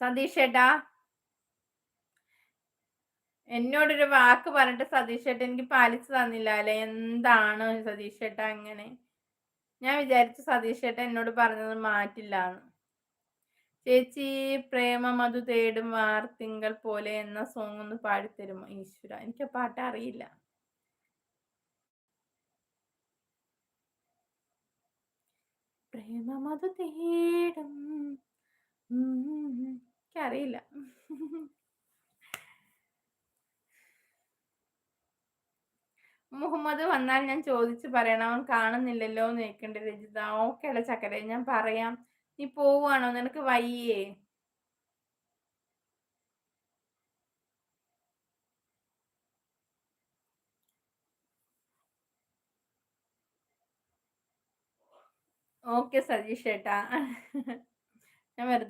സതീഷ് ചേട്ടാ, എന്നോടൊരു വാക്ക് പറഞ്ഞിട്ട് സതീഷ് ചേട്ടൻ എനിക്ക് പാലിച്ചു തന്നില്ല അല്ലേ? എന്താണ് സതീഷ് ചേട്ടാ അങ്ങനെ? ഞാൻ വിചാരിച്ചു സതീഷ് ചേട്ടൻ എന്നോട് പറഞ്ഞത് മാറ്റില്ലാന്ന്. ചേച്ചി പ്രേമമധു തേടും വാർത്തിങ്കൾ പോലെ എന്ന സോങ് ഒന്ന് പാടിത്തരുമോ? ഈശ്വര, എനിക്ക് ആ പാട്ട് അറിയില്ല. പ്രേമമധു തേടും എനിക്കറിയില്ല. മുഹമ്മദ് വന്നാൽ ഞാൻ ചോദിച്ചു പറയണം. അവൻ കാണുന്നില്ലല്ലോ എന്ന് ചോദിക്കണ്ട് രജിത. ഓക്കേടാ ചക്കരെ, ഞാൻ പറയാം. നീ പോവാണോ? നിനക്ക് വയ്യേ? ഓക്കെ സതീഷ് ചേട്ടാ. ഞാൻ വെറുതെ